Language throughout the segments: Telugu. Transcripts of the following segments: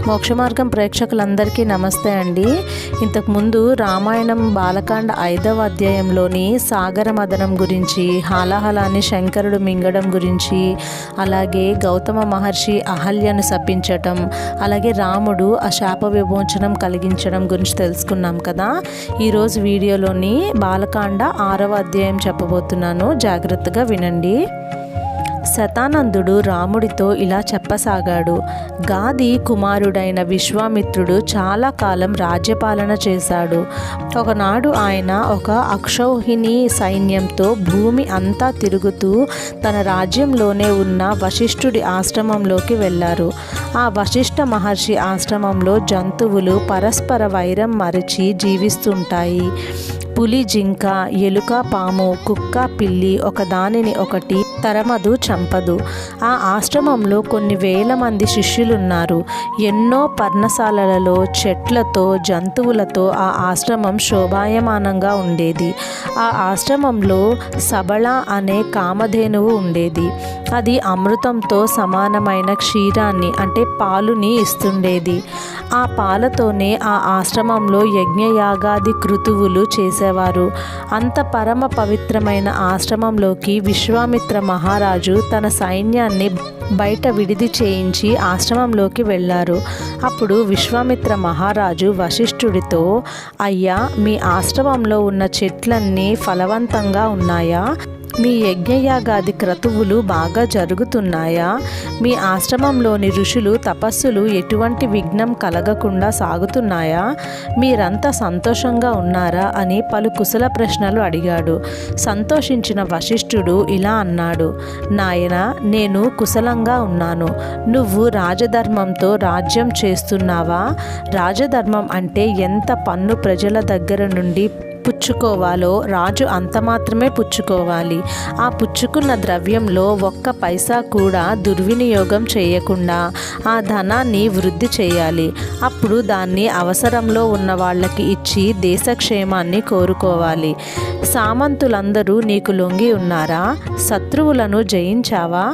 మోక్షమార్గం ప్రేక్షకులందరికీ నమస్తే అండి. ఇంతకుముందు రామాయణం బాలకాండ 5వ అధ్యాయంలోని సాగర మదనం గురించి, హాలాహలాన్ని శంకరుడు మింగడం గురించి, అలాగే గౌతమ మహర్షి అహల్యను శపించటం, అలాగే రాముడు ఆ శాప విమోచనం కలిగించడం గురించి తెలుసుకున్నాం కదా. ఈరోజు వీడియోలోని బాలకాండ 6వ అధ్యాయం చెప్పబోతున్నాను, జాగ్రత్తగా వినండి. శతానందుడు రాముడితో ఇలా చెప్పసాగాడు. గాది కుమారుడైన విశ్వామిత్రుడు చాలా కాలం రాజ్యపాలన చేశాడు. ఒకనాడు ఆయన ఒక అక్షౌహిణి సైన్యంతో భూమి అంతా తిరుగుతూ తన రాజ్యంలోనే ఉన్న వశిష్ఠుడి ఆశ్రమంలోకి వెళ్ళారు. ఆ వశిష్ఠ మహర్షి ఆశ్రమంలో జంతువులు పరస్పర వైరం మరిచి జీవిస్తుంటాయి. పులి, జింక, ఎలుక, పాము, కుక్క, పిల్లి ఒకదానిని ఒకటి తరమదు, చంపదు. ఆ ఆశ్రమంలో కొన్ని వేల మంది శిష్యులున్నారు. ఎన్నో పర్ణశాలలలో చెట్లతో, జంతువులతో ఆ ఆశ్రమం శోభాయమానంగా ఉండేది. ఆ ఆశ్రమంలో సబళ అనే కామధేనువు ఉండేది. అది అమృతంతో సమానమైన క్షీరాన్ని అంటే పాలుని ఇస్తుండేది. ఆ పాలతోనే ఆ ఆశ్రమంలో యజ్ఞయాగాది క్రతువులు చేసేవారు. అంత పరమ పవిత్రమైన ఆశ్రమంలోకి విశ్వామిత్ర మహారాజు తన సైన్యాన్ని బయట విడిది చేయించి ఆశ్రమంలోకి వెళ్ళారు. అప్పుడు విశ్వామిత్ర మహారాజు వశిష్ఠుడితో, అయ్యా, మీ ఆశ్రమంలో ఉన్న చెట్లన్నీ ఫలవంతంగా ఉన్నాయా? మీ యజ్ఞయాగాది క్రతువులు బాగా జరుగుతున్నాయా? మీ ఆశ్రమంలోని ఋషులు తపస్సులు ఎటువంటి విఘ్నం కలగకుండా సాగుతున్నాయా? మీరంతా సంతోషంగా ఉన్నారా అని పలు కుశల ప్రశ్నలు అడిగాడు. సంతోషించిన వశిష్ఠుడు ఇలా అన్నాడు, నాయనా, నేను కుశలంగా ఉన్నాను. నువ్వు రాజధర్మంతో రాజ్యం చేస్తున్నావా? రాజధర్మం అంటే ఎంత పన్ను ప్రజల దగ్గర నుండి పుచ్చుకోవాలో రాజు అంత మాత్రమే పుచ్చుకోవాలి. ఆ పుచ్చుకున్న ద్రవ్యంలో ఒక్క పైసా కూడా దుర్వినియోగం చేయకుండా ఆ ధనాన్ని వృద్ధి చేయాలి. అప్పుడు దాన్ని అవసరంలో ఉన్న వాళ్ళకి ఇచ్చి దేశక్షేమాన్ని కోరుకోవాలి. సామంతులందరూ నీకు లొంగి ఉన్నారా? శత్రువులను జయించావా?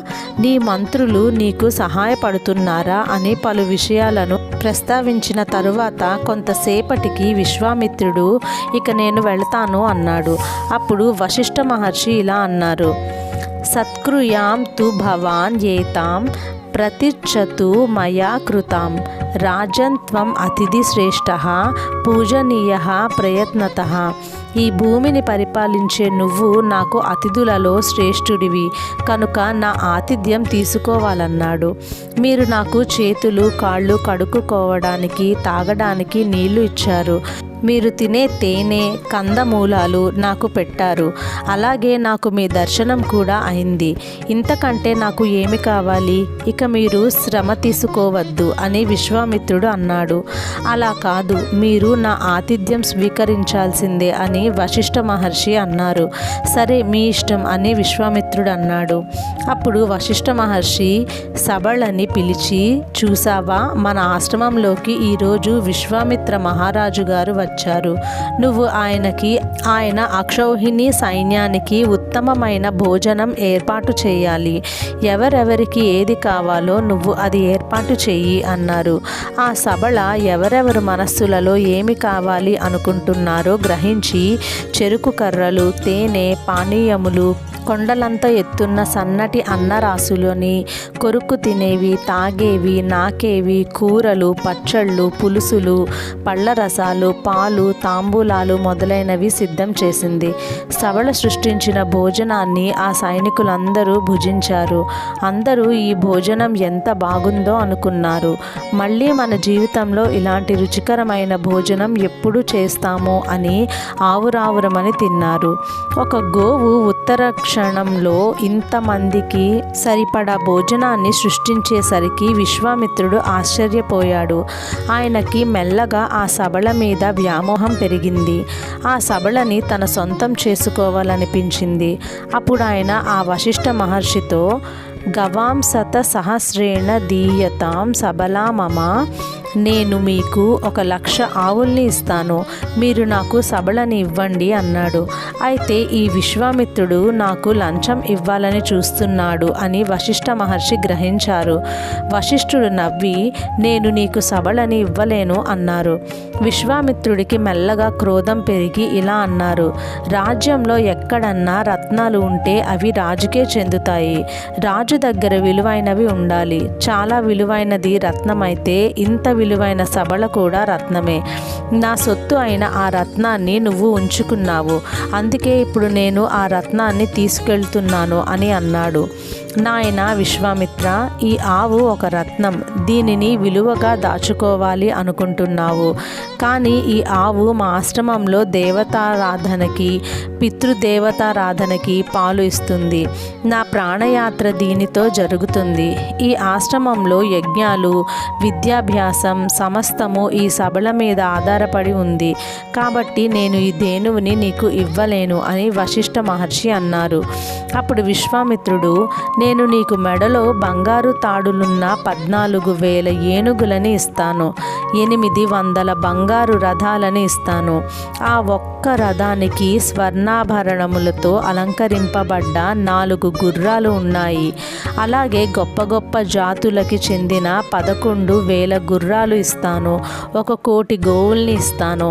నీ మంత్రులు నీకు సహాయపడుతున్నారా అని పలు విషయాలను ప్రస్తావించిన తరువాత కొంతసేపటికి విశ్వామిత్రుడు, ఇక నేను వెళ్తాను అన్నాడు. అప్పుడు వశిష్ఠ మహర్షి ఇలా అన్నారు, సత్కృయాం తు భవాన్ ఏతాం ప్రతిచ్చతు మయా కృతాం రాజన్ త్వం అతిథి శ్రేష్ఠః పూజనీయః ప్రయత్నతః. ఈ భూమిని పరిపాలించే నువ్వు నాకు అతిథులలో శ్రేష్ఠుడివి కనుక నా ఆతిథ్యం తీసుకోవాలన్నాడు. మీరు నాకు చేతులు కాళ్ళు కడుక్కోవడానికి, తాగడానికి నీళ్లు ఇచ్చారు. మీరు తినే తేనె, కందమూలాలు నాకు పెట్టారు. అలాగే నాకు మీ దర్శనం కూడా అయింది. ఇంతకంటే నాకు ఏమి కావాలి? ఇక మీరు శ్రమ తీసుకోవద్దు అని విశ్వామిత్రుడు అన్నాడు. అలా కాదు, మీరు నా ఆతిథ్యం స్వీకరించాల్సిందే అని వశిష్ఠ మహర్షి అన్నారు. సరే, మీ ఇష్టం అని విశ్వామిత్రుడు అన్నాడు. అప్పుడు వశిష్ఠ మహర్షి సబళని పిలిచి, చూసావా, మన ఆశ్రమంలోకి ఈరోజు విశ్వామిత్ర మహారాజు గారు వచ్చారు. నువ్వు ఆయన అక్షౌహిణి సైన్యానికి ఉత్తమమైన భోజనం ఏర్పాటు చేయాలి. ఎవరెవరికి ఏది కావాలో నువ్వు అది ఏర్పాటు చెయ్యి అన్నారు. ఆ సబళ ఎవరెవరు మనస్సులలో ఏమి కావాలి అనుకుంటున్నారో గ్రహించి చెరుకు కర్రలు, తేనె, పానీయములు, కొండలంత ఎత్తున్న సన్నటి అన్నరాసులని, కొరుకు తినేవి, తాగేవి, నాకేవి, కూరలు, పచ్చళ్ళు, పులుసులు, పళ్ళ రసాలు, పాలు, తాంబూలాలు మొదలైనవి సిద్ధం చేసింది. సబళ సృష్టించిన భోజనాన్ని ఆ సైనికులందరూ భుజించారు. అందరూ ఈ భోజనం ఎంత బాగుందో అనుకున్నారు. మళ్ళీ మన జీవితంలో ఇలాంటి రుచికరమైన భోజనం ఎప్పుడు చేస్తామో అని ఆవురావురమని తిన్నారు. ఒక గోవు ఉత్తర క్షణంలో ఇంతమందికి సరిపడా భోజనాన్ని సృష్టించేసరికి విశ్వామిత్రుడు ఆశ్చర్యపోయాడు. ఆయనకి మెల్లగా ఆ సబళ మీద వ్యామోహం పెరిగింది. ఆ సబళని తన సొంతం చేసుకోవాలనిపించింది. అప్పుడు ఆయన ఆ వశిష్ఠ మహర్షితో, గవాం శత సహస్రేణ దీయతాం సబలా మమ నేను మీకు 1,00,000 ఆవుల్ని ఇస్తాను, మీరు నాకు సబలని ఇవ్వండి అన్నాడు. అయితే ఈ విశ్వామిత్రుడు నాకు లంచం ఇవ్వాలని చూస్తున్నాడు అని వశిష్ఠ మహర్షి గ్రహించారు. వశిష్ఠుడు నవ్వి, నేను నీకు సబలని ఇవ్వలేను అన్నారు. విశ్వామిత్రుడికి మెల్లగా క్రోధం పెరిగి ఇలా అన్నారు, రాజ్యంలో ఎక్కడన్నా రత్నాలు ఉంటే అవి రాజుకే చెందుతాయి. రాజు దగ్గర విలువైనవి ఉండాలి. చాలా విలువైనది రత్నమైతే ఇంత విలువైన సబల కూడా రత్నమే. నా సొత్తు అయిన ఆ రత్నాన్ని నువ్వు ఉంచుకున్నావు, అందుకే ఇప్పుడు నేను ఆ రత్నాన్ని తీసుకెళ్తున్నాను అని అన్నాడు. నాయన విశ్వామిత్ర, ఈ ఆవు ఒక రత్నం, దీనిని విలువగా దాచుకోవాలి అనుకుంటున్నావు. కానీ ఈ ఆవు మా ఆశ్రమంలో దేవతారాధనకి, పితృదేవతారాధనకి పాలు ఇస్తుంది. నా ప్రాణయాత్ర దీనితో జరుగుతుంది. ఈ ఆశ్రమంలో యజ్ఞాలు, విద్యాభ్యాసం సమస్తము ఈ సబల మీద ఆధారపడి ఉంది. కాబట్టి నేను ఈ ధేనువుని నీకు ఇవ్వలేను అని వశిష్ఠ మహర్షి అన్నారు. అప్పుడు విశ్వామిత్రుడు, నేను నీకు మెడలో బంగారు తాడులున్న 14,000 ఏనుగులని ఇస్తాను, 800 బంగారు రథాలని ఇస్తాను. ఆ ఒక్క రథానికి స్వర్ణాభరణములతో అలంకరింపబడ్డ 4 గుర్రాలు ఉన్నాయి. అలాగే గొప్ప గొప్ప జాతులకి చెందిన 11,000 గుర్రాలు ఇస్తాను. 1,00,00,000 గోవుల్ని ఇస్తాను.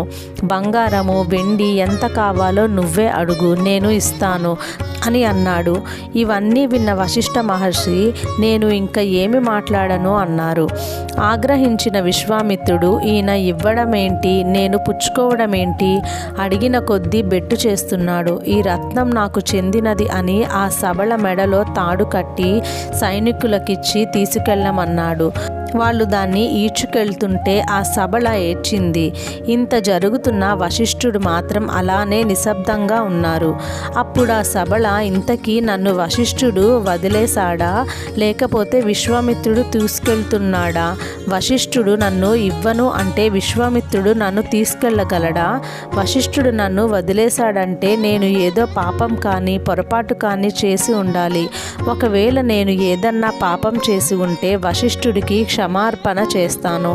బంగారము వెండి ఎంత కావాలో నువ్వే అడుగు, నేను ఇస్తాను అని అన్నాడు. ఇవన్నీ విన్న వశిష్ఠ మహర్షి, నేను ఇంకా ఏమి మాట్లాడను అన్నారు. ఆగ్రహించిన విశ్వామిత్రుడు, ఈయన ఇవ్వడమేంటి, నేను పుచ్చుకోవడమేంటి, అడిగిన కొద్దీ బెట్టు చేస్తున్నాడు. ఈ రత్నం నాకు చెందినది అని ఆ సబల మెడలో తాడు కట్టి సైనికులకిచ్చి తీసుకెళ్ళమన్నాడు. వాళ్ళు దాన్ని ఈడ్చుకెళ్తుంటే ఆ సబల ఏడ్చింది. ఇంత జరుగుతున్న వశిష్ఠుడు మాత్రం అలానే నిశ్శబ్దంగా ఉన్నారు. అప్పుడు ఆ సబల, ఇంతకీ నన్ను వశిష్ఠుడు వదిలేశాడా, లేకపోతే విశ్వామిత్రుడు తీసుకెళ్తున్నాడా? వశిష్ఠుడు నన్ను ఇవ్వను అంటే విశ్వామిత్రుడు నన్ను తీసుకెళ్ళగలడా? వశిష్ఠుడు నన్ను వదిలేశాడంటే నేను ఏదో పాపం కానీ పొరపాటు కానీ చేసి ఉండాలి. ఒకవేళ నేను ఏదన్నా పాపం చేసి ఉంటే వశిష్ఠుడికి క్షమార్పణ చేస్తాను.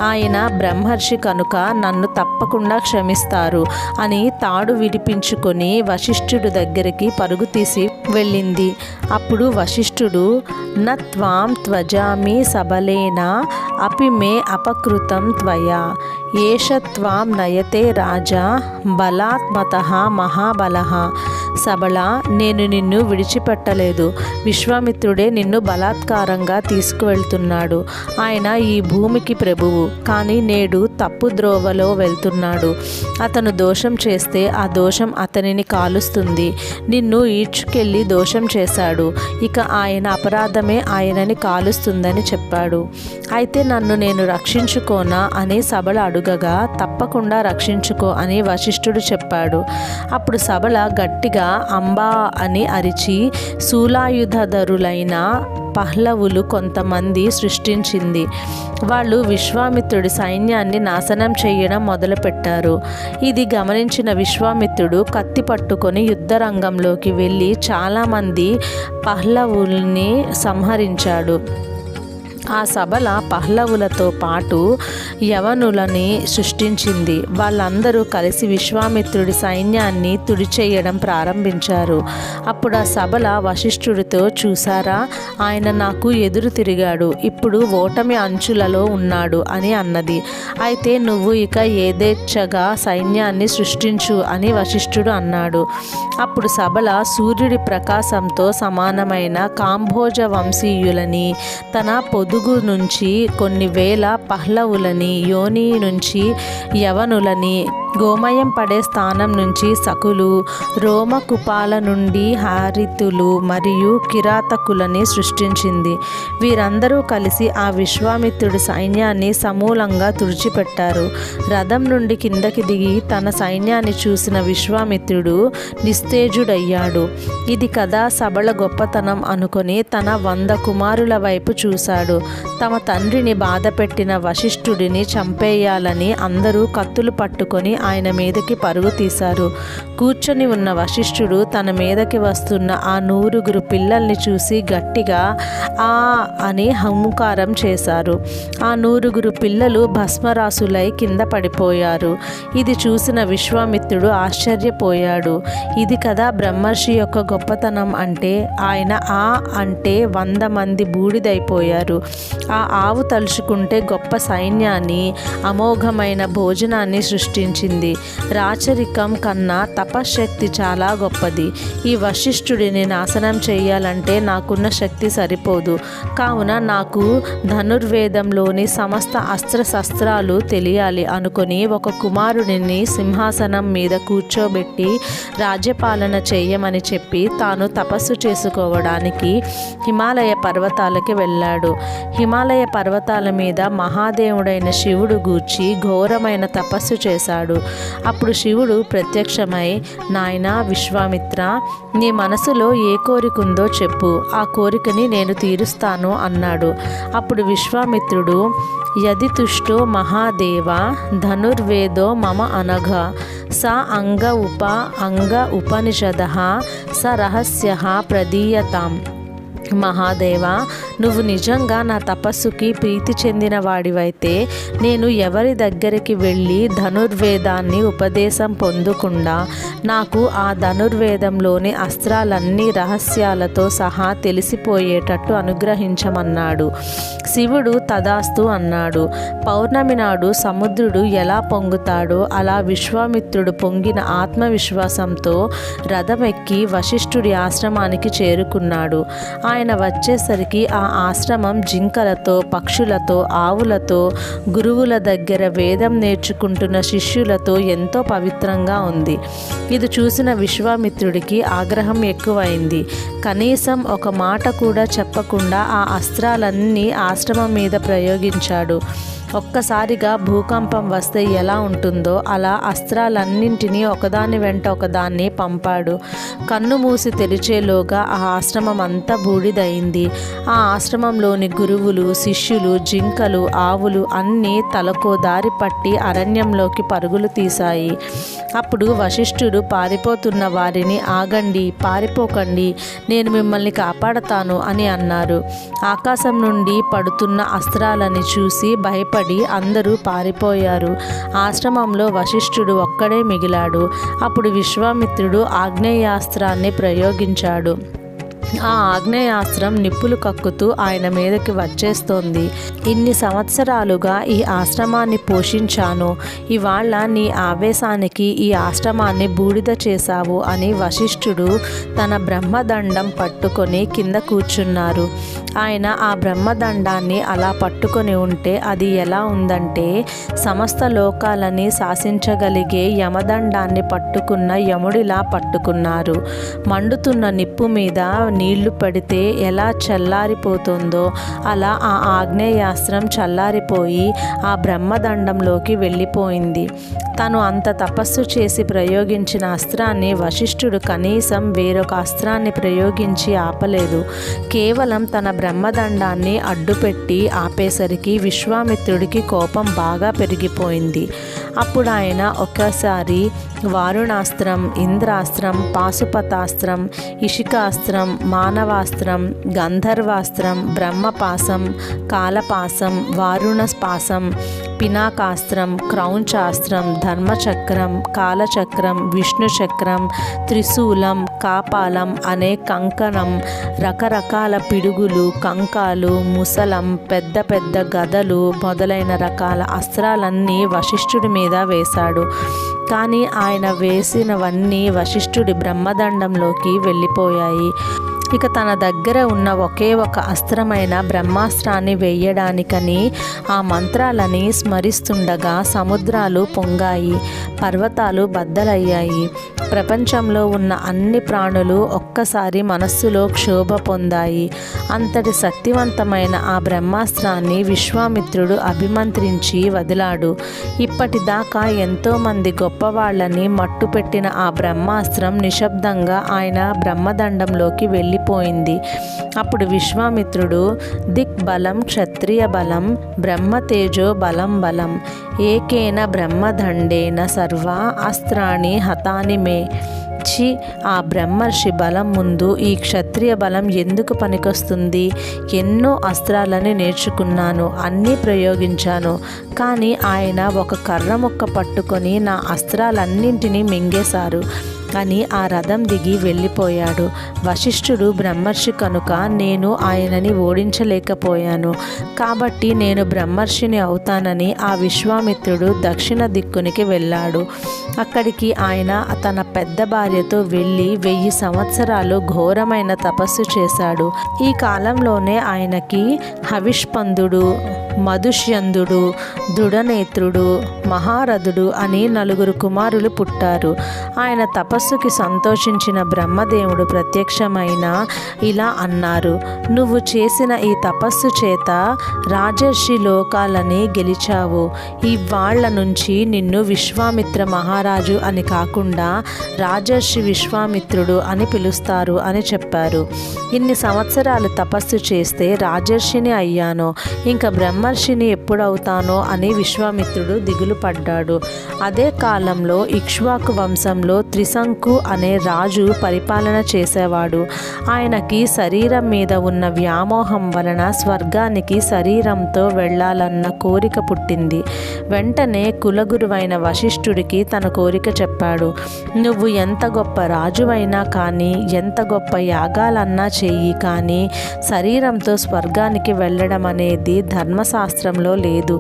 ఆయన బ్రహ్మర్షి కనుక నన్ను తప్పకుండా క్షమిస్తారు అని తాడు విడిపించుకొని వశిష్ఠుడి దగ్గరికి పరుగు తీసి వెళ్ళింది. అప్పుడు వశిష్ఠుడు, నత్వాం త్వజామి సబలేనా అపి మే అపకృతం త్వయా ఏషత్వాం నయతే రాజా బలాత్మతః మహాబలః. సబల, నేను నిన్ను విడిచిపెట్టలేదు. విశ్వామిత్రుడే నిన్ను బలాత్కారంగా తీసుకువెళ్తున్నాడు. ఆయన ఈ భూమికి ప్రభువు, కానీ నేడు తప్పు ద్రోవలో వెళ్తున్నాడు. అతను దోషం చేస్తే ఆ దోషం అతనిని కాలుస్తుంది. నిన్ను ఈడ్చుకెళ్ళి దోషం చేశాడు. ఇక ఆయన అపరాధమే ఆయనని కాలుస్తుందని చెప్పాడు. అయితే నన్ను నేను రక్షించుకోనా అని సబల అడుగగా, తప్పకుండా రక్షించుకో అని వశిష్ఠుడు చెప్పాడు. అప్పుడు సబల గట్టిగా అంబా అని అరిచి శూలాయుధరులైన పహ్లవులు కొంతమంది సృష్టించింది. వాళ్ళు విశ్వామిత్రుడి సైన్యాన్ని నాశనం చేయడం మొదలుపెట్టారు. ఇది గమనించిన విశ్వామిత్రుడు కత్తి పట్టుకొని యుద్ధరంగంలోకి వెళ్ళి చాలామంది పహ్లవుల్ని సంహరించాడు. ఆ సబల పహ్లవులతో పాటు యవనులని సృష్టించింది. వాళ్ళందరూ కలిసి విశ్వామిత్రుడి సైన్యాన్ని తుడిచేయడం ప్రారంభించారు. అప్పుడు ఆ సబల వశిష్ఠుడితో, చూసారా, ఆయన నాకు ఎదురు తిరిగాడు, ఇప్పుడు ఓటమి అంచులలో ఉన్నాడు అని అన్నది. అయితే నువ్వు ఇక ఏదేచ్ఛగా సైన్యాన్ని సృష్టించు అని వశిష్ఠుడు అన్నాడు. అప్పుడు సబల సూర్యుడి ప్రకాశంతో సమానమైన కాంభోజ వంశీయులని, తన పొదుగు నుంచి కొన్ని వేల పహ్లవులని, యోని నుంచి యవనులని, గోమయం పడే స్థానం నుంచి సకులు, రోమకుపాల నుండి హారితులు మరియు కిరాతకులని సృష్టించింది. వీరందరూ కలిసి ఆ విశ్వామిత్రుడి సైన్యాన్ని సమూలంగా తుడిచిపెట్టారు. రథం నుండి కిందకి దిగి తన సైన్యాన్ని చూసిన విశ్వామిత్రుడు నిస్తేజుడయ్యాడు. ఇది కదా సబల గొప్పతనం అనుకొని తన 100 కుమారుల వైపు చూశాడు. తమ తండ్రిని బాధపెట్టిన వశిష్ఠుడిని చంపేయాలని అందరూ కత్తులు పట్టుకొని ఆయన మీదకి పరుగు తీశారు. కూర్చొని ఉన్న వశిష్ఠుడు తన మీదకి వస్తున్న ఆ 100 పిల్లల్ని చూసి గట్టిగా ఆ అని హంకారం చేశారు. ఆ 100 పిల్లలు భస్మరాసులై కింద పడిపోయారు. ఇది చూసిన విశ్వామిత్రుడు ఆశ్చర్యపోయాడు. ఇది కదా బ్రహ్మర్షి యొక్క గొప్పతనం అంటే. ఆయన ఆ అంటే 100 మంది బూడిదైపోయారు. ఆ ఆవు తలుచుకుంటే గొప్ప సైన్యాన్ని, అమోఘమైన భోజనాన్ని సృష్టించింది. రాచరికం కన్నా తపశ్శక్తి చాలా గొప్పది. ఈ వశిష్ఠుడిని నాశనం చేయాలంటే నాకున్న శక్తి సరిపోదు. కావున నాకు ధనుర్వేదంలోని సమస్త అస్త్రశస్త్రాలు తెలియాలి అనుకుని ఒక కుమారుడిని సింహాసనం మీద కూర్చోబెట్టి రాజ్యపాలన చేయమని చెప్పి తాను తపస్సు చేసుకోవడానికి హిమాలయ పర్వతాలకి వెళ్ళాడు. హిమాలయ పర్వతాల మీద మహాదేవుడైన శివుడు గూర్చి ఘోరమైన తపస్సు చేశాడు. అప్పుడు శివుడు ప్రత్యక్షమై, నాయనా విశ్వామిత్ర, నీ మనసులో ఏ కోరికుందో చెప్పు, ఆ కోరికని నేను తీరుస్తాను అన్నాడు. అప్పుడు విశ్వామిత్రుడు, యది తుష్టో మహాదేవ ధనుర్వేదో మమ అనఘ స అంగ ఉపనిషదః స రహస్యః ప్రదీయతాం. మహాదేవ, నువ్వు నిజంగా నా తపస్సుకి ప్రీతి చెందిన వాడివైతే నేను ఎవరి దగ్గరికి వెళ్ళి ధనుర్వేదాన్ని ఉపదేశం పొందకుండా నాకు ఆ ధనుర్వేదంలోని అస్త్రాలన్నీ రహస్యాలతో సహా తెలిసిపోయేటట్టు అనుగ్రహించమన్నాడు. శివుడు తదాస్తు అన్నాడు. పౌర్ణమి నాడు సముద్రుడు ఎలా పొంగుతాడో అలా విశ్వామిత్రుడు పొంగిన ఆత్మవిశ్వాసంతో రథమెక్కి వశిష్ఠుడి ఆశ్రమానికి చేరుకున్నాడు. ఆయన వచ్చేసరికి ఆ ఆశ్రమం జింకలతో, పక్షులతో, ఆవులతో, గురువుల దగ్గర వేదం నేర్చుకుంటున్న శిష్యులతో ఎంతో పవిత్రంగా ఉంది. ఇది చూసిన విశ్వామిత్రుడికి ఆగ్రహం ఎక్కువైంది. కనీసం ఒక మాట కూడా చెప్పకుండా ఆ అస్త్రాలన్నీ ఆశ్రమం మీద ప్రయోగించాడు. ఒక్కసారిగా భూకంపం వస్తే ఎలా ఉంటుందో అలా అస్త్రాలన్నింటినీ ఒకదాని వెంట ఒకదాన్ని పంపాడు. కన్ను మూసి తెరిచేలోగా ఆ ఆశ్రమం అంతా బూడిదయింది. ఆ ఆశ్రమంలోని గురువులు, శిష్యులు, జింకలు, ఆవులు అన్నీ తలకో దారి పట్టి అరణ్యంలోకి పరుగులు తీశాయి. అప్పుడు వశిష్ఠుడు పారిపోతున్న వారిని, ఆగండి, పారిపోకండి, నేను మిమ్మల్ని కాపాడతాను అని అన్నారు. ఆకాశం నుండి పడుతున్న అస్త్రాలని చూసి భయపడి అందరూ పారిపోయారు. ఆశ్రమంలో వశిష్ఠుడు ఒక్కడే మిగిలాడు. అప్పుడు విశ్వామిత్రుడు ఆగ్నేయాస్త్రాన్ని ప్రయోగించాడు. ఆ ఆగ్నేయాస్త్రం నిప్పులు కక్కుతూ ఆయన మీదకి వచ్చేస్తోంది. ఇన్ని సంవత్సరాలుగా ఈ ఆశ్రమాన్ని పోషించాను, ఇవాళ నీ ఆవేశానికి ఈ ఆశ్రమాన్ని బూడిద చేశావు అని వశిష్ఠుడు తన బ్రహ్మదండం పట్టుకొని కింద కూర్చున్నారు. ఆయన ఆ బ్రహ్మదండాన్ని అలా పట్టుకొని ఉంటే అది ఎలా ఉందంటే సమస్త లోకాలని శాసించగలిగే యమదండాన్ని పట్టుకున్న యముడిలా పట్టుకున్నారు. మండుతున్న నిప్పు మీద నీళ్లు పడితే ఎలా చల్లారిపోతుందో అలా ఆ ఆగ్నేయాస్త్రం చల్లారిపోయి ఆ బ్రహ్మదండంలోకి వెళ్ళిపోయింది. తను అంత తపస్సు చేసి ప్రయోగించిన అస్త్రాన్ని వశిష్ఠుడు కనీసం వేరొక అస్త్రాన్ని ప్రయోగించి ఆపలేదు. కేవలం తన బ్రహ్మదండాన్ని అడ్డుపెట్టి ఆపేసరికి విశ్వామిత్రుడికి కోపం బాగా పెరిగిపోయింది. అప్పుడు ఆయన ఒకసారి వారుణాస్త్రం, ఇంద్రాస్త్రం, పాశుపతాస్త్రం, ఇషికాస్త్రం, మానవాస్త్రం, గంధర్వాస్త్రం, బ్రహ్మపాసం, కాలపాసం, వారుణపాసం, పినాకాస్త్రం, క్రౌంచాస్త్రం, ధర్మచక్రం, కాలచక్రం, విష్ణుచక్రం, త్రిశూలం, కాపాలం అనే కంకణం, రకరకాల పిడుగులు, కంకాలు, ముసలం, పెద్ద పెద్ద గదలు మొదలైన రకాల అస్త్రాలన్నీ వశిష్ఠుడి మీద వేశాడు. కానీ ఆయన వేసినవన్నీ వశిష్ఠుడి బ్రహ్మదండంలోకి వెళ్ళిపోయాయి. ఇక తన దగ్గర ఉన్న ఒకే ఒక అస్త్రమైన బ్రహ్మాస్త్రాన్ని వేయడానికని ఆ మంత్రాలని స్మరిస్తుండగా సముద్రాలు పొంగాయి, పర్వతాలు బద్దలయ్యాయి. ప్రపంచంలో ఉన్న అన్ని ప్రాణులు ఒక్కసారి మనస్సులో క్షోభ పొందాయి. అంతటి శక్తివంతమైన ఆ బ్రహ్మాస్త్రాన్ని విశ్వామిత్రుడు అభిమంత్రించి వదిలాడు. ఇప్పటిదాకా ఎంతోమంది గొప్పవాళ్ళని మట్టుపెట్టిన ఆ బ్రహ్మాస్త్రం నిశ్శబ్దంగా ఆయన బ్రహ్మదండంలోకి వెళ్ళిపోయింది. అప్పుడు విశ్వామిత్రుడు దిక్బలం క్షత్రియ బలం బ్రహ్మతేజో బలం బలం ఏకేన బ్రహ్మదండేన సర్వ సర్వ అస్త్రాణి హతాని మే. ఛీ, ఆ బ్రహ్మర్షి బలం ముందు ఈ క్షత్రియ బలం ఎందుకు పనికొస్తుంది? ఎన్నో అస్త్రాలని నేర్చుకున్నాను, అన్నీ ప్రయోగించాను, కానీ ఆయన ఒక కర్ర ముక్క పట్టుకొని నా అస్త్రాలన్నింటినీ మింగేశారు అని ఆ రథం దిగి వెళ్ళిపోయాడు. వశిష్ఠుడు బ్రహ్మర్షి కనుక నేను ఆయనని ఓడించలేకపోయాను, కాబట్టి నేను బ్రహ్మర్షిని అవుతానని ఆ విశ్వామిత్రుడు దక్షిణ దిక్కునికి వెళ్ళాడు. అక్కడికి ఆయన తన పెద్ద భార్యతో వెళ్ళి 1000 సంవత్సరాలు ఘోరమైన తపస్సు చేశాడు. ఈ కాలంలోనే ఆయనకి హవిష్పందుడు, మధుష్యందుడు, దృఢనేత్రుడు, మహారథుడు అని 4 కుమారులు పుట్టారు. ఆయన తపస్సుకి సంతోషించిన బ్రహ్మదేవుడు ప్రత్యక్షమైన ఇలా అన్నారు: నువ్వు చేసిన ఈ తపస్సు చేత రాజర్షి లోకాలని గెలిచావు. ఇవాళ్ల నుంచి నిన్ను విశ్వామిత్ర మహారాజు అని కాకుండా రాజర్షి విశ్వామిత్రుడు అని పిలుస్తారు అని చెప్పారు. ఇన్ని సంవత్సరాలు తపస్సు చేస్తే రాజర్షిని అయ్యాను, ఇంకా బ్రహ్మర్షిని ఎప్పుడవుతానో అని విశ్వామిత్రుడు దిగులు పడ్డాడు. అదే కాలంలో ఇక్ష్వాకు వంశంలో త్రిశంకు అనే రాజు పరిపాలన చేసేవాడు. ఆయనకి శరీరం మీద ఉన్న వ్యామోహం వలన స్వర్గానికి శరీరంతో వెళ్ళాలన్న కోరిక పుట్టింది. వెంటనే కులగురువైన వశిష్ఠుడికి తన కోరిక చెప్పాడు. నువ్వు ఎంత గొప్ప రాజువైనా కానీ, ఎంత గొప్ప యాగాలన్నా చెయ్యి, కానీ శరీరంతో స్వర్గానికి వెళ్ళడం అనేది ధర్మశాస్త్రంలో లేదు.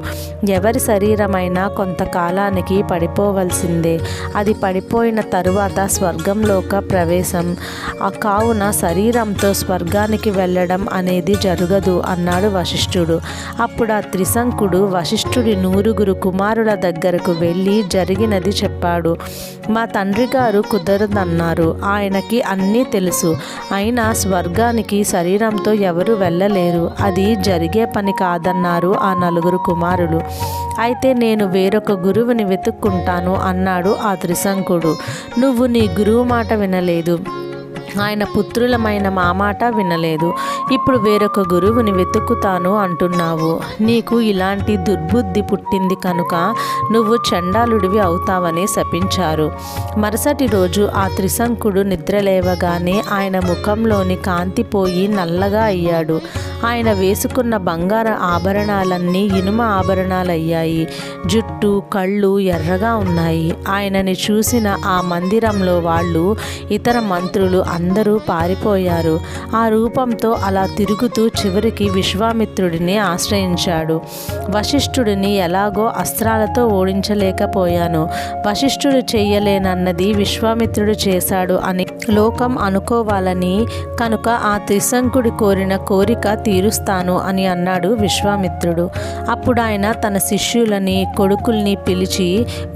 ఎవరి శరీరమైనా కొంతకాలానికి పడిపోవలసిందే. అది పడిపోయిన తరువాత స్వర్గంలోక ప్రవేశం. కావున శరీరంతో స్వర్గానికి వెళ్ళడం అనేది జరగదు అన్నాడు వశిష్ఠుడు. అప్పుడు ఆ త్రిశంకుడు వశిష్ఠుడి 100 కుమారుల దగ్గరకు వెళ్ళి జరిగినది చెప్పాడు. మా తండ్రి గారు కుదరదన్నారు. ఆయనకి అన్నీ తెలుసు, అయినా స్వర్గానికి శరీరంతో ఎవరు వెళ్ళలేరు, అది జరిగే పని కాదన్నారు ఆ 4 కుమారులు. అయితే నేను వేరొక గురువుని వెతుక్కుంటాను అన్నాడు ఆ త్రిశంకుడు. నువ్వు నీ గురువు మాట వినలేదు, ఆయన పుత్రులమైన మా మాట వినలేదు, ఇప్పుడు వేరొక గురువుని వెతుకుతాను అంటున్నావు. నీకు ఇలాంటి దుర్బుద్ధి పుట్టింది కనుక నువ్వు చండాలుడివి అవుతావని శపించారు. మరుసటి రోజు ఆ త్రిశంకుడు నిద్రలేవగానే ఆయన ముఖంలోని కాంతి పోయి నల్లగా అయ్యాడు. ఆయన వేసుకున్న బంగార ఆభరణాలన్నీ ఇనుమ ఆభరణాలయ్యాయి. జుట్టు, కళ్ళు ఎర్రగా ఉన్నాయి. ఆయనని చూసిన ఆ మందిరంలో వాళ్ళు, ఇతర మంత్రులు అందరూ పారిపోయారు. ఆ రూపంతో అలా తిరుగుతూ చివరికి విశ్వామిత్రుడిని ఆశ్రయించాడు. వశిష్ఠుడిని ఎలాగో అస్త్రాలతో ఓడించలేకపోయాను, వశిష్ఠుడు చెయ్యలేనన్నది విశ్వామిత్రుడు చేశాడు అని లోకం అనుకోవాలని కనుక ఆ త్రిశంకుడి కోరిన కోరిక తీరుస్తాను అని అన్నాడు విశ్వామిత్రుడు. అప్పుడు ఆయన తన శిష్యులని, కొడుకుల్ని పిలిచి,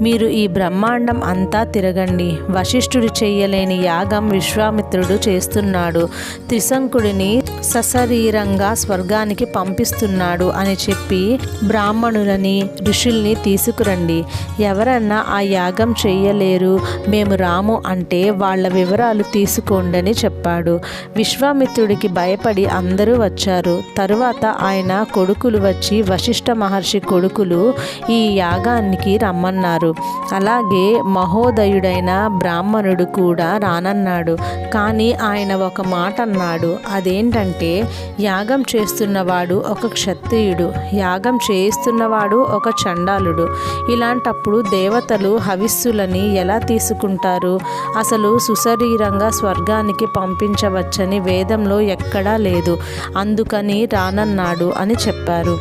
మీరు ఈ బ్రహ్మాండం అంతా తిరగండి, వశిష్ఠుడు చెయ్యలేని యాగం విశ్వామిత్రుడు చేస్తున్నాడు, త్రిశంకుడిని సశరీరంగా స్వర్గానికి పంపిస్తున్నాడు అని చెప్పి బ్రాహ్మణులని, ఋషుల్ని తీసుకురండి. ఎవరన్నా ఆ యాగం చెయ్యలేరు, మేము రాము అంటే వాళ్ళ వివరాలు తీసుకోండని చెప్పాడు. విశ్వామిత్రుడికి భయపడి అందరూ వచ్చారు. తరువాత ఆయన కొడుకులు వచ్చి వశిష్ఠ మహర్షి కొడుకులు ఈ యాగానికి రమ్మన్నారు. అలాగే మహోదయుడైన బ్రాహ్మణుడు కూడా రానన్నాడు. కానీ ఆయన ఒక మాట అన్నాడు. అదేంటంటే, యాగం చేస్తున్నవాడు ఒక క్షత్రియుడు, యాగం చేయిస్తున్నవాడు ఒక చండాలుడు. ఇలాంటప్పుడు దేవతలు హవిస్సులని ఎలా తీసుకుంటారు? అసలు సుశరీరంగా స్వర్గానికి పంపించవచ్చని వేదంలో ఎక్కడా లేదు, అందుకని రానన్నాడు అని చెప్పారు.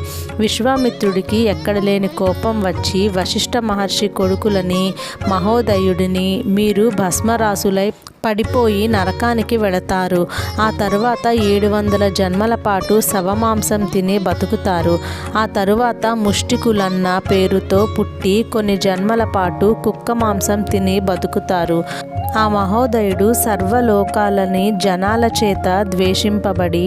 విశ్వామిత్రుడికి ఎక్కడ లేని కోపం వచ్చి వశిష్ఠ మహర్షి కొడుకులని, మహోదయుడిని, మీరు భస్మరాసులై పడిపోయి నరకానికి వెళతారు. ఆ తరువాత 700 జన్మల పాటు శవమాంసం తిని బతుకుతారు. ఆ తరువాత ముష్టికులన్న పేరుతో పుట్టి కొన్ని జన్మల పాటు కుక్క మాంసం తిని బతుకుతారు. ఆ మహోదయుడు సర్వలోకాలని జనాల చేత ద్వేషింపబడి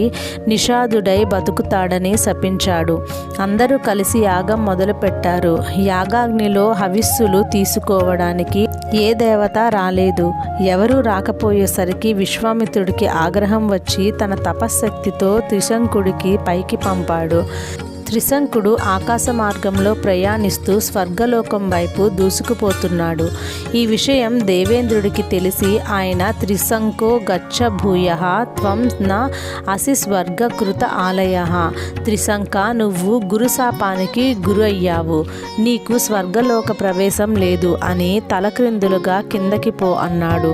నిషాదుడై బతుకుతాడని శపించాడు. అందరూ కలిసి యాగం మొదలుపెట్టారు. యాగాగ్నిలో హవిస్సులు తీసుకోవడానికి ఏ దేవత రాలేదు. ఎవరూ రాకపోయేసరికి విశ్వామిత్రుడికి ఆగ్రహం వచ్చి తన తపశ్శక్తితో త్రిశంకుడికి పైకి పంపాడు. త్రిశంకుడు ఆకాశ మార్గంలో ప్రయాణిస్తూ స్వర్గలోకం వైపు దూసుకుపోతున్నాడు. ఈ విషయం దేవేంద్రుడికి తెలిసి ఆయన త్రిశంకో గచ్చ భూయః త్వం న అసి స్వర్గకృత ఆలయః. త్రిశంక, నువ్వు గురుశాపానికి గురి అయ్యావు, నీకు స్వర్గలోక ప్రవేశం లేదు అని తలక్రిందులుగా కిందకి పో అన్నాడు.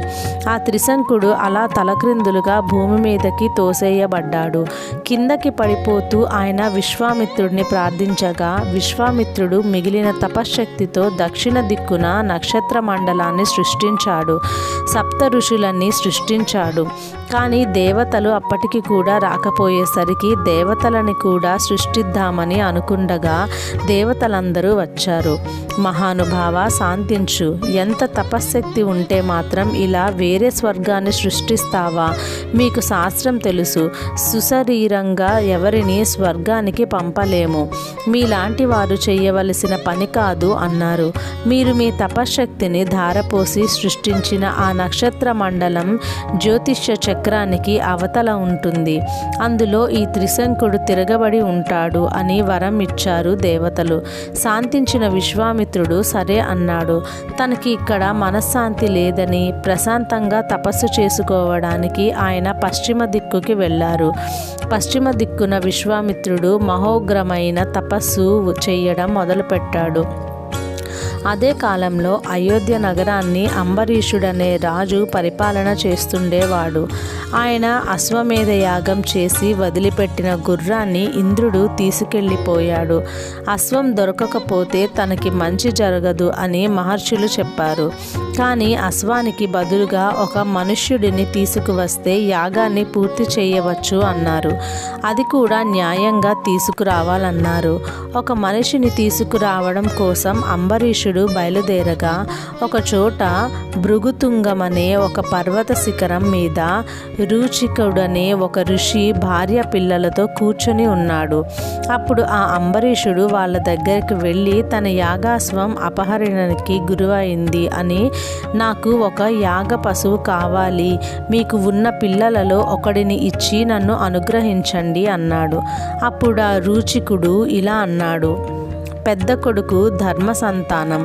ఆ త్రిశంకుడు అలా తలక్రిందులుగా భూమి మీదకి తోసేయబడ్డాడు. కిందకి పడిపోతూ ఆయన విశ్వామిత్రుడిని ప్రార్థించగా విశ్వామిత్రుడు మిగిలిన తపశ్శక్తితో దక్షిణ దిక్కున నక్షత్ర మండలాన్ని సృష్టించాడు, సప్త ఋషులన్నీ సృష్టించాడు. కానీ దేవతలు అప్పటికి కూడా రాకపోయేసరికి దేవతలని కూడా సృష్టిద్దామని అనుకుండగా దేవతలందరూ వచ్చారు. మహానుభావ, శాంతించు, ఎంత తపశ్శక్తి ఉంటే మాత్రం ఇలా వేరే స్వర్గాన్ని సృష్టిస్తావా? మీకు శాస్త్రం తెలుసు, సుశరీరంగా ఎవరిని స్వర్గానికి పంపలేము, మీలాంటి వారు చేయవలసిన పని కాదు అన్నారు. మీరు మీ తపశ్శక్తిని ధారపోసి సృష్టించిన ఆ నక్షత్ర మండలం జ్యోతిష్య చక్రానికి అవతల ఉంటుంది, అందులో ఈ త్రిశంకుడు తిరగబడి ఉంటాడు అని వరం ఇచ్చారు దేవతలు. శాంతించిన విశ్వామిత్రుడు సరే అన్నాడు. తనకి ఇక్కడ మనశ్శాంతి లేదని ప్రశాంతంగా తపస్సు చేసుకోవడానికి ఆయన పశ్చిమ దిక్కుకి వెళ్ళారు. పశ్చిమ దిక్కున విశ్వామిత్రుడు మహోగ్రమైన తపస్సు చేయడం మొదలుపెట్టాడు. అదే కాలంలో అయోధ్య నగరాన్ని అంబరీషుడనే రాజు పరిపాలన చేస్తుండేవాడు. ఆయన అశ్వమేధ యాగం చేసి వదిలిపెట్టిన గుర్రాన్ని ఇంద్రుడు తీసుకెళ్ళిపోయాడు. అశ్వం దొరకకపోతే తనకి మంచి జరగదు అని మహర్షులు చెప్పారు. కానీ అశ్వానికి బదులుగా ఒక మనుష్యుడిని తీసుకువస్తే యాగాన్ని పూర్తి చేయవచ్చు అన్నారు. అది కూడా న్యాయంగా తీసుకురావాలన్నారు. ఒక మనిషిని తీసుకురావడం కోసం అంబరీషుడు బయలుదేరగా ఒకచోట భృగుతుంగమనే ఒక పర్వత శిఖరం మీద రుచికుడనే ఒక ఋషి భార్య పిల్లలతో కూర్చొని ఉన్నాడు. అప్పుడు ఆ అంబరీషుడు వాళ్ళ దగ్గరికి వెళ్ళి తన యాగాశ్వం అపహరణకి గురైంది అని, నాకు ఒక యాగ పశువు కావాలి, మీకు ఉన్న పిల్లలలో ఒకడిని ఇచ్చి నన్ను అనుగ్రహించండి అన్నాడు. అప్పుడు ఆ రుచికుడు ఇలా అన్నాడు, పెద్ద కొడుకు ధర్మ సంతానం,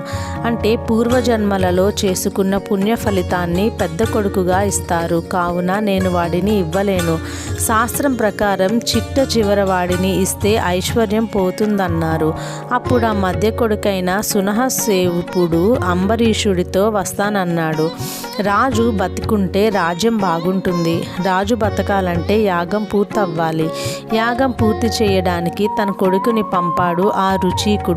అంటే పూర్వజన్మలలో చేసుకున్న పుణ్య ఫలితాన్ని పెద్ద కొడుకుగా ఇస్తారు, కావున నేను వాడిని ఇవ్వలేను. శాస్త్రం ప్రకారం చిట్ట చివర వాడిని ఇస్తే ఐశ్వర్యం పోతుందన్నారు. అప్పుడు ఆ మధ్య కొడుకైన సునహసేవుడు అంబరీషుడితో వస్తానన్నాడు. రాజు బతికుంటే రాజ్యం బాగుంటుంది, రాజు బతకాలంటే యాగం పూర్తవ్వాలి. యాగం పూర్తి చేయడానికి తన కొడుకుని పంపాడు ఆ రుచికుడు.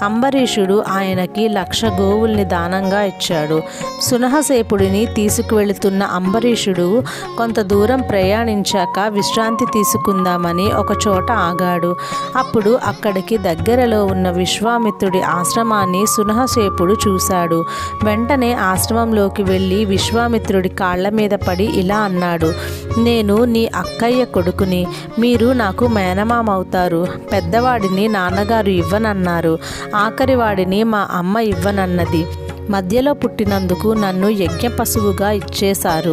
అంబరీషుడు ఆయనకి 1,00,000 గోవుల్ని దానంగా ఇచ్చాడు. సునహసేపుడిని తీసుకువెళుతున్న అంబరీషుడు కొంత దూరం ప్రయాణించాక విశ్రాంతి తీసుకుందామని ఒక చోట ఆగాడు. అప్పుడు అక్కడికి దగ్గరలో ఉన్న విశ్వామిత్రుడి ఆశ్రమాన్ని సునహసేపుడు చూశాడు. వెంటనే ఆశ్రమంలోకి వెళ్ళి విశ్వామిత్రుడి కాళ్ల మీద పడి ఇలా అన్నాడు, నేను నీ అక్కయ్య కొడుకుని, మీరు నాకు మేనమామవుతారు. పెద్దవాడిని నాన్నగారు ఇవ్వనన్నారు, ఆఖరి వాడిని మా అమ్మ ఇవ్వనన్నది. మధ్యలో పుట్టినందుకు నన్ను యజ్ఞ పశువుగా ఇచ్చేశారు.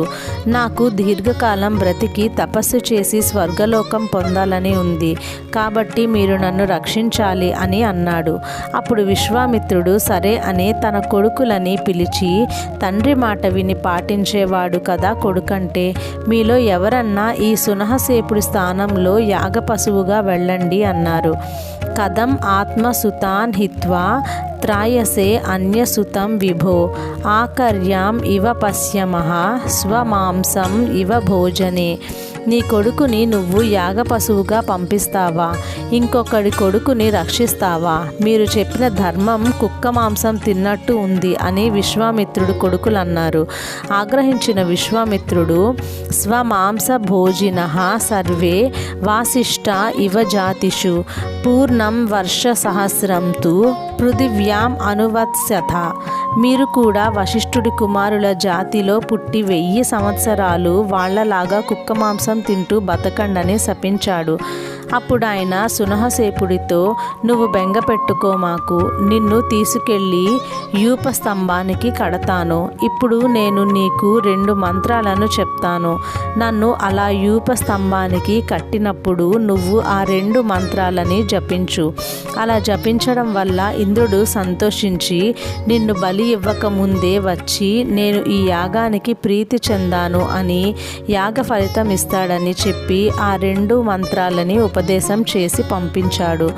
నాకు దీర్ఘకాలం బ్రతికి తపస్సు చేసి స్వర్గలోకం పొందాలని ఉంది, కాబట్టి మీరు నన్ను రక్షించాలి అని అన్నాడు. అప్పుడు విశ్వామిత్రుడు సరే అని తన కొడుకులని పిలిచి, తండ్రి మాట విని పాటించేవాడు కదా కొడుకంటే, మీలో ఎవరన్నా ఈ సునహసేపుడి స్థానంలో యాగ పశువుగా వెళ్ళండి అన్నారు. కథం ఆత్మసుతాన్ హిత్వా త్రాయసే అన్యసుతం విభో ఆకర్యాం ఇవ పశ్యమః స్వమాంసం ఇవ భోజనే. నీ కొడుకుని నువ్వు యాగ పశువుగా పంపిస్తావా? ఇంకొకడి కొడుకుని రక్షిస్తావా? మీరు చెప్పిన ధర్మం కుక్క మాంసం తిన్నట్టు ఉంది అని విశ్వామిత్రుడు కొడుకులు అన్నారు. ఆగ్రహించిన విశ్వామిత్రుడు, స్వమాంస భోజినః సర్వే వాసిష్ఠ ఇవ జాతిషు పూర్ణం వర్ష సహస్రం తు పృథివ్యాం అనువత్స్యథ. మీరు కూడా వశిష్ఠుడి కుమారుల జాతిలో పుట్టి 1000 సంవత్సరాలు వాళ్లలాగా కుక్క మాంసం తింటూ బతకండని శపించాడు. అప్పుడు ఆయన సునహసేపుడితో, నువ్వు బెంగ పెట్టుకోమాకు, నిన్ను తీసుకెళ్ళి యూప స్తంభానికి కడతాను. ఇప్పుడు నేను నీకు 2 మంత్రాలను చెప్తాను. నన్ను అలా యూప స్తంభానికి కట్టినప్పుడు నువ్వు ఆ 2 మంత్రాలని జపించు. అలా జపించడం వల్ల ఇంద్రుడు సంతోషించి నిన్ను బలి ఇవ్వక ముందే వచ్చి నేను ఈ యాగానికి ప్రీతి చెందాను అని యాగ ఫలితం ఇస్తాడని చెప్పి ఆ 2 మంత్రాలని ఉపదేశం చేసి పంపించాడు.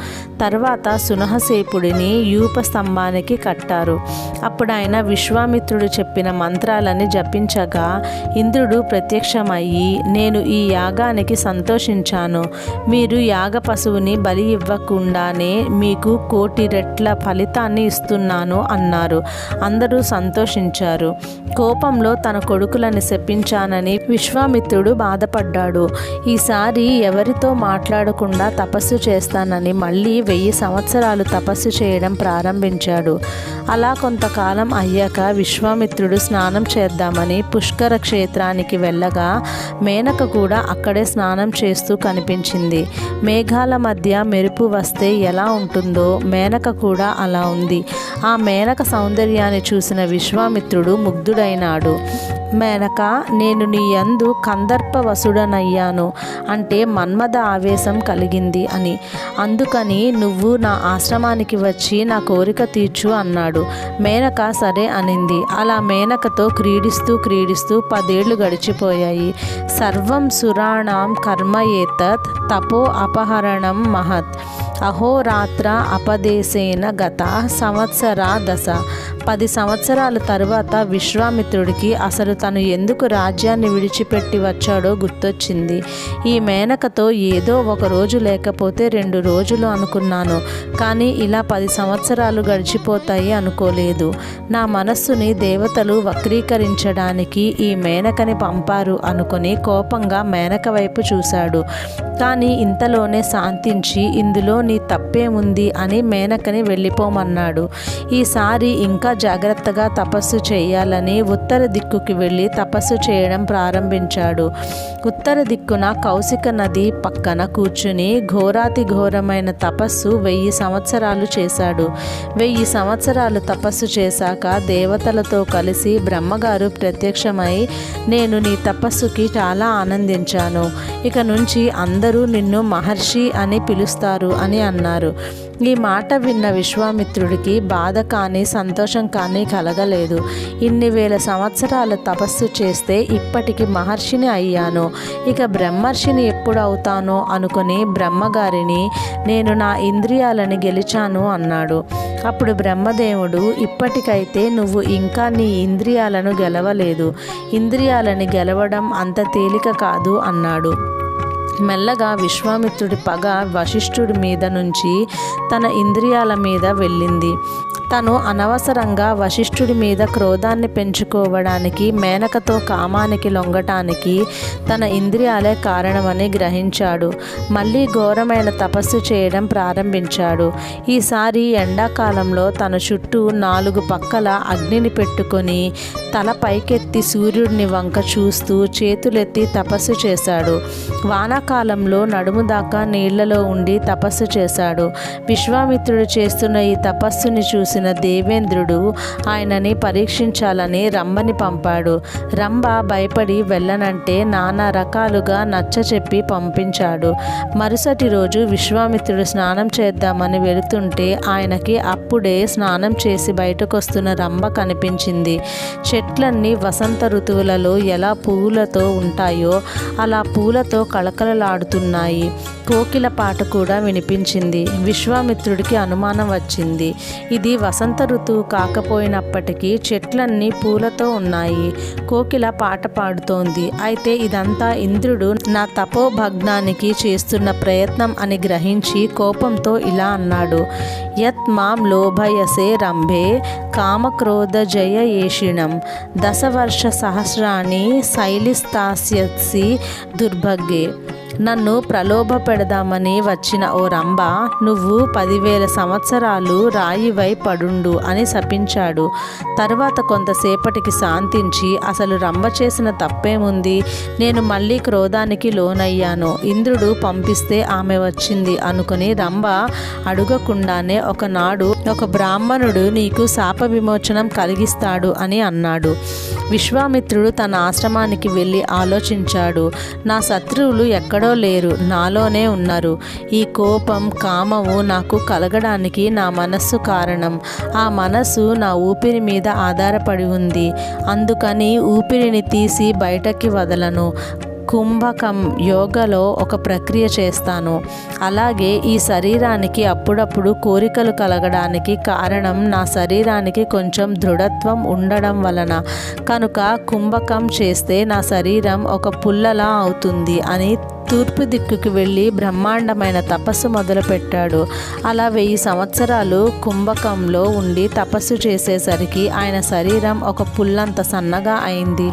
తర్వాత సునహసేపుడిని యూప స్తంభానికి కట్టారు. అప్పుడు ఆయన విశ్వామిత్రుడు చెప్పిన మంత్రాలని జపించగా ఇంద్రుడు ప్రత్యక్షమయ్యి, నేను ఈ యాగానికి సంతోషించాను. మీరు యాగ పశువుని బలి ఇవ్వకుండానే మీకు 1,000,000 రెట్ల ఫలితాన్ని ఇస్తున్నాను అన్నారు. అందరూ సంతోషించారు. కోపంలో తన కొడుకులను శపించానని విశ్వామిత్రుడు బాధపడ్డాడు. ఈసారి ఎవరితో మాట్లాడకుండా తపస్సు చేస్తానని మళ్ళీ 1000 సంవత్సరాలు తపస్సు చేయడం ప్రారంభించాడు. అలా కొంతకాలం అయ్యాక విశ్వామిత్రుడు స్నానం చేద్దామని పుష్కర క్షేత్రానికి వెళ్ళగా మేనక కూడా అక్కడే స్నానం చేస్తూ కనిపించింది. మేఘాల మధ్య మెరుపు వస్తే ఎలా ఉంటుందో మేనక కూడా అలా ఉంది. ఆ మేనక సౌందర్యాన్ని చూసిన విశ్వామిత్రుడు ముగ్ధుడైనాడు. మేనక, నేను నీ యందు కందర్ప వసుడనయ్యాను అంటే మన్మథ ఆవేశం కలిగింది అని. అందుకని నువ్వు నా ఆశ్రమానికి వచ్చి నా కోరిక తీర్చు అన్నాడు. మేనక సరే అనింది. అలా మేనకతో క్రీడిస్తూ 10 ఏళ్ళు గడిచిపోయాయి. సర్వం సురాణం కర్మ ఏతత్ తపో అపహరణం మహత్ అహోరాత్ర అపదేశేన గత సంవత్సర దశ. 10 సంవత్సరాల తరువాత విశ్వామిత్రుడికి అసలు తను ఎందుకు రాజ్యాన్ని విడిచిపెట్టి వచ్చాడో గుర్తొచ్చింది. ఈ మేనకతో ఏదో ఒక రోజు లేకపోతే 2 రోజులు అనుకున్నాను, కానీ ఇలా 10 సంవత్సరాలు గడిచిపోతాయి అనుకోలేదు. నా మనస్సుని దేవతలు వక్రీకరించడానికి ఈ మేనకని పంపారు అనుకుని కోపంగా మేనక వైపు చూశాడు. కానీ ఇంతలోనే శాంతించి ఇందులో నీ తప్పేముంది అని మేనకని వెళ్ళిపోమన్నాడు. ఈసారి ఇంకా జాగ్రత్తగా తపస్సు చేయాలని ఉత్తర దిక్కుకి వెళ్ళి తపస్సు చేయడం ప్రారంభించాడు. ఉత్తర దిక్కున కౌశిక నది పక్కన కూర్చుని ఘోరాతి ఘోరమైన తపస్సు 1000 సంవత్సరాలు చేశాడు. 1000 సంవత్సరాలు తపస్సు చేశాక దేవతలతో కలిసి బ్రహ్మగారు ప్రత్యక్షమై, నేను నీ తపస్సుకి చాలా ఆనందించాను. ఇక నుంచి అందరూ నిన్ను మహర్షి అని పిలుస్తారు అని అన్నారు. ఈ మాట విన్న విశ్వామిత్రుడికి బాధ కానీ సంతోషం కానీ కలగలేదు. ఇన్ని వేల సంవత్సరాల తపస్సు చేస్తే ఇప్పటికి మహర్షిని అయ్యాను, ఇక బ్రహ్మర్షిని ఎప్పుడు అవుతానో అనుకుని బ్రహ్మగారిని, నేను నా ఇంద్రియాలను గెలిచాను అన్నాడు. అప్పుడు బ్రహ్మదేవుడు, ఇప్పటికైతే నువ్వు ఇంకా నీ ఇంద్రియాలను గెలవలేదు, ఇంద్రియాలని గెలవడం అంత తేలిక కాదు అన్నాడు. మెల్లగా విశ్వామిత్రుడి పగ వశిష్ఠుడి మీద నుంచి తన ఇంద్రియాల మీద వెళ్ళింది. తను అనవసరంగా వశిష్ఠుడి మీద క్రోధాన్ని పెంచుకోవడానికి, మేనకతో కామానికి లొంగటానికి తన ఇంద్రియాలే కారణమని గ్రహించాడు. మళ్ళీ ఘోరమైన తపస్సు చేయడం ప్రారంభించాడు. ఈసారి ఎండాకాలంలో తన చుట్టూ 4 పక్కల అగ్నిని పెట్టుకొని తల పైకెత్తి సూర్యుడిని వంక చూస్తూ చేతులెత్తి తపస్సు చేశాడు. వానాకాలంలో నడుము దాకా నీళ్లలో ఉండి తపస్సు చేశాడు. విశ్వామిత్రుడు చేస్తున్న ఈ తపస్సుని చూసి దేవేంద్రుడు ఆయనని పరీక్షించాలని రంభని పంపాడు. రంభ భయపడి వెళ్ళనంటే నానా రకాలుగా నచ్చచెప్పి పంపించాడు. మరుసటి రోజు విశ్వామిత్రుడు స్నానం చేద్దామని వెళుతుంటే ఆయనకి అప్పుడే స్నానం చేసి బయటకొస్తున్న రంభ కనిపించింది. చెట్లన్నీ వసంత ఋతువులలో ఎలా పువ్వులతో ఉంటాయో అలా పూలతో కళకళలాడుతున్నాయి. కోకిల పాట కూడా వినిపించింది. విశ్వామిత్రుడికి అనుమానం వచ్చింది. ఇది వసంత ఋతువు కాకపోయినప్పటికీ చెట్లన్నీ పూలతో ఉన్నాయి, కోకిల పాట పాడుతోంది. అయితే ఇదంతా ఇంద్రుడు నా తపోభగ్నానికి చేస్తున్న ప్రయత్నం అని గ్రహించి కోపంతో ఇలా అన్నాడు, యత్ మాం లోభయసే రంభే కామక్రోధ జయ ఏషిణం దశవర్ష సహస్రాణి శైలిస్తాస్యసి దుర్భగే. నన్ను ప్రలోభ పెడదామని వచ్చిన ఓ రంభ, నువ్వు 10,000 సంవత్సరాలు రాయివై పడుండు అని శపించాడు. తరువాత కొంతసేపటికి శాంతించి, అసలు రంభ చేసిన తప్పేముంది, నేను మళ్ళీ క్రోధానికి లోనయ్యాను, ఇంద్రుడు పంపిస్తే ఆమె వచ్చింది అనుకుని రంభ అడుగకుండానే ఒకనాడు ఒక బ్రాహ్మణుడు నీకు శాప విమోచనం కలిగిస్తాడు అని అన్నాడు. విశ్వామిత్రుడు తన ఆశ్రమానికి వెళ్ళి ఆలోచించాడు. నా శత్రువులు ఎక్కడో లేరు, నాలోనే ఉన్నారు. ఈ కోపం, కామము నాకు కలగడానికి నా మనస్సు కారణం. ఆ మనస్సు నా ఊపిరి మీద ఆధారపడి ఉంది. అందుకని ఊపిరిని తీసి బయటకి వదలను. కుంభకం యోగలో ఒక ప్రక్రియ చేస్తాను. అలాగే ఈ శరీరానికి అప్పుడప్పుడు కోరికలు కలగడానికి కారణం నా శరీరానికి కొంచెం దృఢత్వం ఉండడం వలన. కనుక కుంభకం చేస్తే నా శరీరం ఒక పుల్లలా అవుతుంది అని తూర్పు దిక్కుకి వెళ్ళి బ్రహ్మాండమైన తపస్సు మొదలుపెట్టాడు. అలా 1000 సంవత్సరాలు కుంభకంలో ఉండి తపస్సు చేసేసరికి ఆయన శరీరం ఒక పుల్లంత సన్నగా అయింది.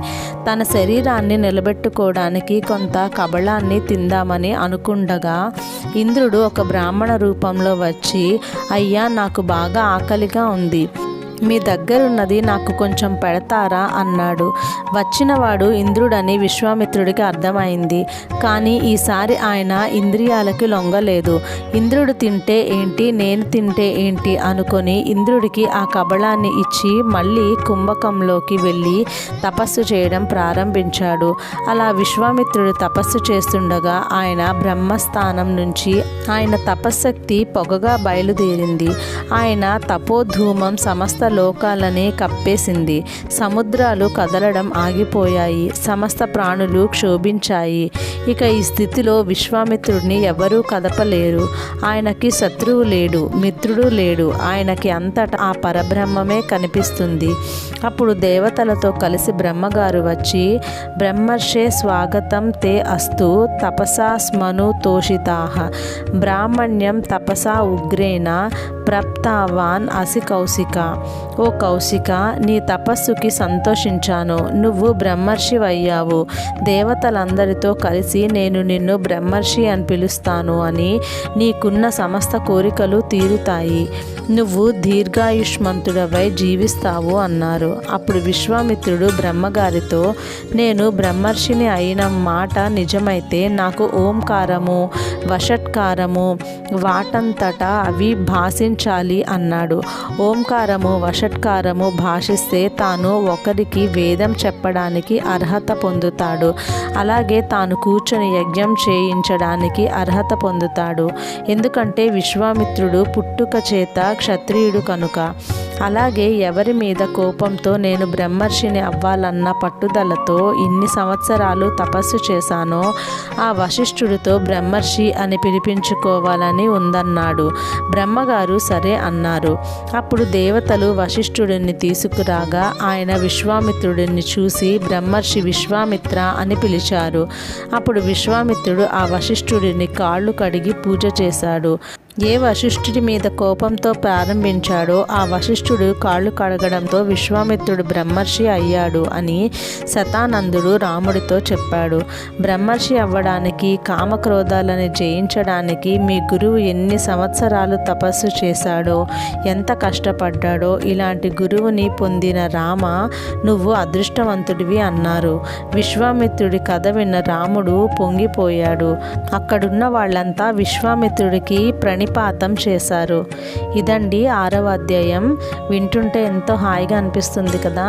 తన శరీరాన్ని నిలబెట్టుకోవడానికి కొంత కబళాన్ని తిందామని అనుకుండగా ఇంద్రుడు ఒక బ్రాహ్మణ రూపంలో వచ్చి, అయ్యా, నాకు బాగా ఆకలిగా ఉంది, మీ దగ్గరున్నది నాకు కొంచెం పెడతారా అన్నాడు. వచ్చినవాడు ఇంద్రుడని విశ్వామిత్రుడికి అర్థమైంది. కానీ ఈసారి ఆయన ఇంద్రియాలకి లొంగలేదు. ఇంద్రుడు తింటే ఏంటి, నేను తింటే ఏంటి అనుకొని ఇంద్రుడికి ఆ కబళాన్ని ఇచ్చి మళ్ళీ కుంభకంలోకి వెళ్ళి తపస్సు చేయడం ప్రారంభించాడు. అలా విశ్వామిత్రుడు తపస్సు చేస్తుండగా ఆయన బ్రహ్మస్థానం నుంచి ఆయన తపశ్శక్తి పొగగా బయలుదేరింది. ఆయన తపోధూమం సమస్త లోకాలని కప్పేసింది. సముద్రాలు కదలడం ఆగిపోయాయి. సమస్త ప్రాణులు క్షోభించాయి. ఇక ఈ స్థితిలో విశ్వామిత్రుడిని ఎవరూ కదపలేరు. ఆయనకి శత్రువు లేడు, మిత్రుడు లేడు. ఆయనకి అంతటా ఆ పరబ్రహ్మమే కనిపిస్తుంది. అప్పుడు దేవతలతో కలిసి బ్రహ్మగారు వచ్చి, బ్రహ్మర్షే స్వాగతం తే అస్తు తపసా స్మను తోషితాః బ్రాహ్మణ్యం తపసా ఉగ్రేణ ప్రప్తావాన్ అసి కౌశిక. ఓ కౌశిక, నీ తపస్సుకి సంతోషించాను. నువ్వు బ్రహ్మర్షి అయ్యావు. దేవతలందరితో కలిసి నేను నిన్ను బ్రహ్మర్షి అని పిలుస్తాను అని నీకున్న సమస్త కోరికలు తీరుతాయి. నువ్వు దీర్ఘాయుష్మంతుడవై జీవిస్తావు అన్నారు. అప్పుడు విశ్వామిత్రుడు బ్రహ్మగారితో, నేను బ్రహ్మర్షిని అయిన మాట నిజమైతే నాకు ఓంకారము, వషట్కారము వాటంతటా అవి భాషించాలి అన్నాడు. ఓంకారము, వషట్కారము భాషిస్తే తాను ఒకరికి వేదం చెప్పడానికి అర్హత పొందుతాడు. అలాగే తాను కూర్చొని యజ్ఞం చేయించడానికి అర్హత పొందుతాడు. ఎందుకంటే విశ్వామిత్రుడు పుట్టుక చేత క్షత్రియుడు కనుక. అలాగే ఎవరి మీద కోపంతో నేను బ్రహ్మర్షిని అవ్వాలన్న పట్టుదలతో ఇన్ని సంవత్సరాలు తపస్సు చేశానో ఆ వశిష్ఠుడితో బ్రహ్మర్షి అని పిలిపించుకోవాలని ఉందన్నాడు. బ్రహ్మగారు సరే అన్నారు. అప్పుడు దేవతలు వశిష్ఠుడిని తీసుకురాగా ఆయన విశ్వామిత్రుడిని చూసి బ్రహ్మర్షి విశ్వామిత్ర అని పిలిచారు. అప్పుడు విశ్వామిత్రుడు ఆ వశిష్ఠుడిని కాళ్ళు కడిగి పూజ చేశాడు. ఏ వశిష్ఠుడి మీద కోపంతో ప్రారంభించాడో ఆ వశిష్ఠుడు కాళ్ళు కడగడంతో విశ్వామిత్రుడు బ్రహ్మర్షి అయ్యాడు అని శతానందుడు రాముడితో చెప్పాడు. బ్రహ్మర్షి అవ్వడానికి, కామక్రోధాలను జయించడానికి మీ గురువు ఎన్ని సంవత్సరాలు తపస్సు చేశాడో, ఎంత కష్టపడ్డాడో ఇలాంటి గురువుని పొందిన రామ, నువ్వు అదృష్టవంతుడివి అన్నారు. విశ్వామిత్రుడి కథ విన్న రాముడు పొంగిపోయాడు. అక్కడున్న వాళ్ళంతా విశ్వామిత్రుడికి ప్రణిపాతం చేశారు. ఇదండి 6వ అధ్యాయం. వింటుంటే ఎంతో హాయిగా అనిపిస్తుంది కదా.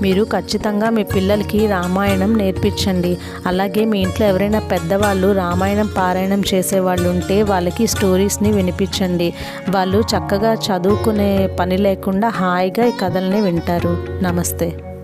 మీరు ఖచ్చితంగా మీ పిల్లలకి రామాయణం నేర్పించండి. అలాగే మీ ఇంట్లో ఎవరైనా పెద్దవాళ్ళు రామాయణం పారాయణం చేసేవాళ్ళు ఉంటే వాళ్ళకి స్టోరీస్ని వినిపించండి. వాళ్ళు చక్కగా చదువుకునే పని లేకుండా హాయిగా ఈ కథల్ని వింటారు. నమస్తే.